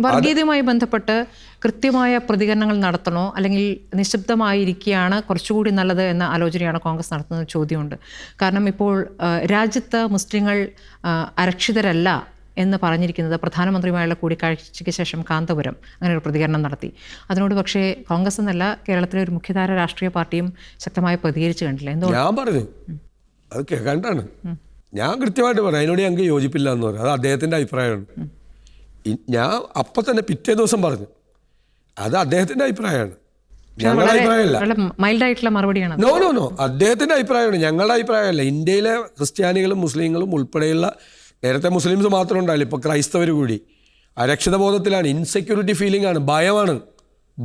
വർഗീയതയുമായി ബന്ധപ്പെട്ട് കൃത്യമായ പ്രതികരണങ്ങൾ നടത്തണോ അല്ലെങ്കിൽ നിശബ്ദമായിരിക്കുകയാണ് കുറച്ചുകൂടി നല്ലത് എന്ന ആലോചനയാണ് കോൺഗ്രസ് നടത്തുന്ന ചോദ്യമുണ്ട്. കാരണം ഇപ്പോൾ രാജ്യത്ത് മുസ്ലിങ്ങൾ അരക്ഷിതരല്ല എന്ന് പറഞ്ഞിരിക്കുന്നത് പ്രധാനമന്ത്രിയുമായുള്ള കൂടിക്കാഴ്ചയ്ക്ക് ശേഷം കാന്തപുരം അങ്ങനെ ഒരു പ്രതികരണം നടത്തി. അതിനോട് പക്ഷേ കോൺഗ്രസ് എന്നല്ല കേരളത്തിലെ ഒരു മുഖ്യധാര രാഷ്ട്രീയ പാർട്ടിയും ശക്തമായി പ്രതികരിച്ചു കണ്ടില്ല. എന്തുകൊണ്ട്? ഞാൻ പറഞ്ഞു അത് കേൾക്കാണ്ടാണ്. ഞാൻ കൃത്യമായിട്ട് പറഞ്ഞു അതിനോട് ഞങ്ങൾക്ക് യോജിപ്പില്ല എന്ന് പറഞ്ഞു. അത് അദ്ദേഹത്തിൻ്റെ അഭിപ്രായമാണ്. ഞാൻ അപ്പം തന്നെ പിറ്റേ ദിവസം പറഞ്ഞു അത് അദ്ദേഹത്തിൻ്റെ അഭിപ്രായമാണ്, ഞങ്ങളുടെ അഭിപ്രായമല്ല. മൈൽഡായിട്ടുള്ള മറുപടിയാണ്. നോ അദ്ദേഹത്തിൻ്റെ അഭിപ്രായമാണ്, ഞങ്ങളുടെ അഭിപ്രായമല്ല. ഇന്ത്യയിലെ ക്രിസ്ത്യാനികളും മുസ്ലിങ്ങളും ഉൾപ്പെടെയുള്ള, നേരത്തെ മുസ്ലിംസ് മാത്രം ഉണ്ടായില്ല, ഇപ്പോൾ ക്രൈസ്തവർ കൂടി അരക്ഷിതബോധത്തിലാണ്. ഇൻസെക്യൂരിറ്റി ഫീലിംഗ് ആണ്,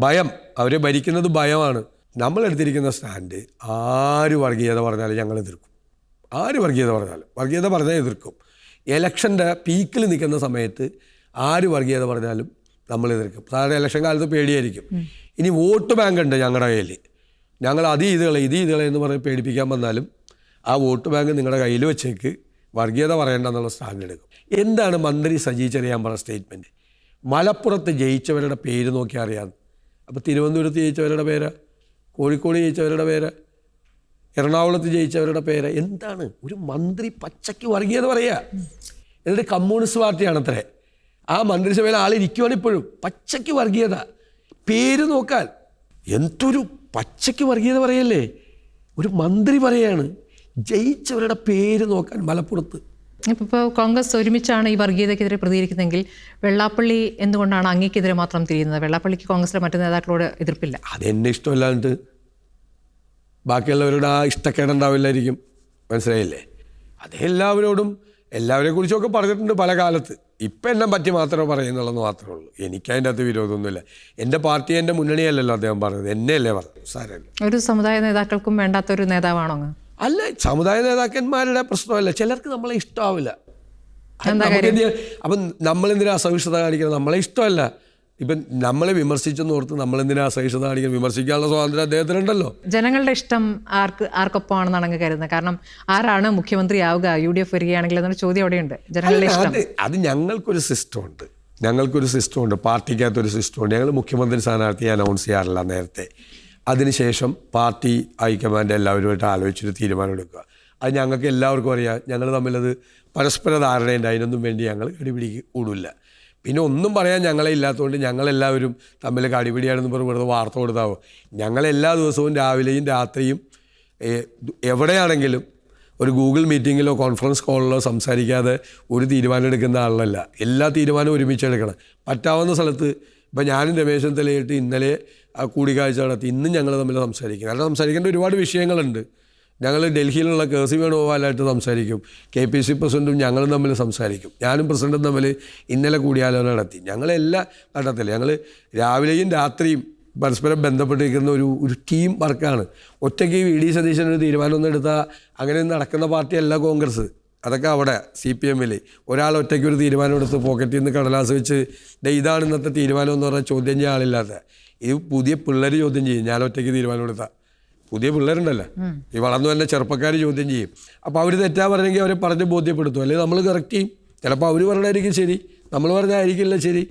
ഭയം. അവരെ ഭരിക്കുന്നത് ഭയമാണ്. നമ്മളെടുത്തിരിക്കുന്ന സ്റ്റാൻഡ് ആര് വർഗീയത പറഞ്ഞാലും ഞങ്ങൾ എതിർക്കും. ആര് വർഗീയത പറഞ്ഞാൽ എതിർക്കും. ഇലക്ഷൻ്റെ പീക്കിൽ നിൽക്കുന്ന സമയത്ത് ആര് വർഗീയത പറഞ്ഞാലും നമ്മൾ എതിർക്കും. സാധാരണ ഇലക്ഷൻ കാലത്ത് പേടിയായിരിക്കും. ഇനി വോട്ട് ബാങ്ക് ഉണ്ട് ഞങ്ങളുടെ കയ്യിൽ, ഞങ്ങൾ ഇത് ഇതുകളെ എന്ന് പറഞ്ഞ് പേടിപ്പിക്കാൻ വന്നാലും ആ വോട്ട് ബാങ്ക് നിങ്ങളുടെ കയ്യിൽ വെച്ചേക്ക്, വർഗീയത പറയേണ്ടെന്നുള്ള സ്റ്റാൻഡ് എടുക്കും. എന്താണ് മന്ത്രി സജി ചെറിയാൻ പറഞ്ഞ സ്റ്റേറ്റ്മെൻറ്റ്? മലപ്പുറത്ത് ജയിച്ചവരുടെ പേര് നോക്കി അറിയാമെന്ന്. അപ്പോൾ തിരുവനന്തപുരത്ത് ജയിച്ചവരുടെ പേര്, കോഴിക്കോട് ജയിച്ചവരുടെ പേര്, എറണാകുളത്ത് ജയിച്ചവരുടെ പേര്. എന്താണ് ഒരു മന്ത്രി പച്ചയ്ക്ക് വർഗീയത പറയുക? എന്നിട്ട് കമ്മ്യൂണിസ്റ്റ് പാർട്ടിയാണത്രേ ആ മന്ത്രിസഭയിൽ ആളിരിക്കുവാണ് ഇപ്പോഴും. പച്ചയ്ക്ക് വർഗീയത, പേര് നോക്കാൻ എന്തൊരു പച്ചയ്ക്ക് വർഗീയത പറയല്ലേ. ഒരു മന്ത്രി പറയാണ് ജയിച്ചവരുടെ പേര് നോക്കാൻ മലപ്പുറത്ത്. ഇപ്പോൾ കോൺഗ്രസ് ഒരുമിച്ചാണ് ഈ വർഗീയതയ്ക്കെതിരെ പ്രതികരിക്കുന്നതെങ്കിൽ വെള്ളാപ്പള്ളി എന്തുകൊണ്ടാണ് അങ്ങേക്കെതിരെ മാത്രം തിരിയുന്നത്? വെള്ളാപ്പള്ളിക്ക് കോൺഗ്രസിലെ മറ്റു നേതാക്കളോട് എതിർപ്പില്ല. അതെന്നെ ഇഷ്ടമല്ലാണ്ട് ബാക്കിയുള്ളവരുടെ ആ ഇഷ്ടക്കേടുണ്ടാവില്ലായിരിക്കും. മനസ്സിലായില്ലേ? എല്ലാവരെ കുറിച്ചൊക്കെ പറഞ്ഞിട്ടുണ്ട് പല കാലത്ത്. ഇപ്പം എന്നെ പറ്റി മാത്രമേ പറയുന്നുള്ളൂ മാത്രമേ ഉള്ളൂ. എനിക്കതിൻ്റെ അകത്ത് വിരോധമൊന്നുമില്ല. എൻ്റെ പാർട്ടി എൻ്റെ മുന്നണിയല്ലല്ലോ അദ്ദേഹം പറഞ്ഞത്, എന്നെയല്ലേ പറഞ്ഞു. സാരല്ല, ഒരു സമുദായ നേതാക്കൾക്കും വേണ്ടാത്തൊരു നേതാവാണോ? അല്ല, സമുദായ നേതാക്കന്മാരുടെ പ്രശ്നമല്ല. ചിലർക്ക് നമ്മളെ ഇഷ്ടമാവില്ല. അപ്പം നമ്മളെന്തിനാ അസഹിഷ്ണുത കാണിക്കുന്നത്? നമ്മളെ ഇഷ്ടമല്ല. ഇപ്പം നമ്മളെ വിമർശിച്ചെന്ന് ഓർത്ത് നമ്മളെന്തിനാ അസഹിഷ്ണുത കാണിക്കുന്നത്? വിമർശിക്കാനുള്ള സ്വാതന്ത്ര്യം അദ്ദേഹത്തിനുണ്ടല്ലോ. ജനങ്ങളുടെ ഇഷ്ടം ആർക്കൊപ്പമാണെന്നാണ് അങ്ങ് കരുതുന്നത്? കാരണം ആരാണ് മുഖ്യമന്ത്രിയാവുക UDF വരികയാണെങ്കിൽ എന്നൊരു ചോദ്യം അവിടെയുണ്ട്. ജനങ്ങളുടെ ഇഷ്ടം അത് ഞങ്ങൾക്കൊരു സിസ്റ്റമുണ്ട്. പാർട്ടിക്കകത്തൊരു സിസ്റ്റമുണ്ട്. ഞങ്ങൾ മുഖ്യമന്ത്രി സ്ഥാനാർത്ഥിയെ അനൗൺസ് ചെയ്യാറില്ല നേരത്തെ. അതിനുശേഷം പാർട്ടി ഹൈക്കമാൻഡ് എല്ലാവരുമായിട്ട് ആലോചിച്ചൊരു തീരുമാനമെടുക്കുക. അത് ഞങ്ങൾക്ക് എല്ലാവർക്കും അറിയാം. ഞങ്ങൾ തമ്മിലത് പരസ്പര ധാരണയുണ്ട്. അതിനൊന്നും വേണ്ടി ഞങ്ങൾ കടിപിടിക്ക് കൂടില്ല. പിന്നെ ഒന്നും പറയാൻ ഞങ്ങളെ ഇല്ലാത്തതുകൊണ്ട് ഞങ്ങളെല്ലാവരും തമ്മിൽ കടിപിടിയാണെന്ന് പറഞ്ഞ് വെറുതെ വാർത്ത കൊടുത്താവോ? ഞങ്ങളെല്ലാ ദിവസവും രാവിലെയും രാത്രിയും എവിടെയാണെങ്കിലും ഒരു ഗൂഗിൾ മീറ്റിങ്ങിലോ കോൺഫറൻസ് കോളിലോ സംസാരിക്കാതെ ഒരു തീരുമാനം എടുക്കുന്ന ആളല്ല. എല്ലാ തീരുമാനവും ഒരുമിച്ച് എടുക്കണം. പറ്റാവുന്ന സ്ഥലത്ത് ഇപ്പം ഞാനും രമേശൻ തലയിട്ട് ഇന്നലെ കൂടിക്കാഴ്ച നടത്തി. ഇന്നും ഞങ്ങൾ തമ്മിൽ സംസാരിക്കും. കാരണം സംസാരിക്കേണ്ട ഒരുപാട് വിഷയങ്ങളുണ്ട്. ഞങ്ങൾ ഡൽഹിയിലുള്ള കേസി വേണുഗോപാലായിട്ട് സംസാരിക്കും. KPC പ്രസിഡൻറ്റും ഞങ്ങളും തമ്മിൽ സംസാരിക്കും. ഞാനും പ്രസിഡൻറ്റും തമ്മിൽ ഇന്നലെ കൂടിയാലോചന നടത്തി. ഞങ്ങളെല്ലാം കണ്ടെത്തില്ല. ഞങ്ങൾ രാവിലെയും രാത്രിയും പരസ്പരം ബന്ധപ്പെട്ടിരിക്കുന്ന ഒരു ടീം വർക്കാണ്. ഒറ്റയ്ക്ക് VD സതീശൻ ഒരു തീരുമാനമൊന്നും എടുത്താൽ അങ്ങനെ നടക്കുന്ന പാർട്ടിയല്ല കോൺഗ്രസ്. അതൊക്കെ അവിടെ CPM-ൽ ഒരാൾ ഒറ്റയ്ക്ക് ഒരു തീരുമാനം എടുത്ത് പോക്കറ്റിൽ നിന്ന് കടലാസ് വെച്ച് ഇതാണ് ഇന്നത്തെ തീരുമാനം എന്ന് പറഞ്ഞാൽ ചോദ്യം ചെയ്യാൻ ആളില്ലാത്ത. ഇത് പുതിയ പിള്ളേർ ചോദ്യം ചെയ്യും. ഞാൻ ഒറ്റയ്ക്ക് തീരുമാനം എടുത്താൽ പുതിയ പിള്ളേരുണ്ടല്ലോ, ഈ വളർന്നു തന്നെ ചെറുപ്പക്കാർ ചോദ്യം ചെയ്യും. അപ്പോൾ അവർ തെറ്റാ പറഞ്ഞെങ്കിൽ അവരെ പറഞ്ഞ് ബോധ്യപ്പെടുത്തും. അല്ലെങ്കിൽ നമ്മൾ കറക്റ്റ് ചെയ്യും. ചിലപ്പോൾ അവർ പറഞ്ഞായിരിക്കും ശരി, നമ്മൾ പറഞ്ഞായിരിക്കില്ല ശരി.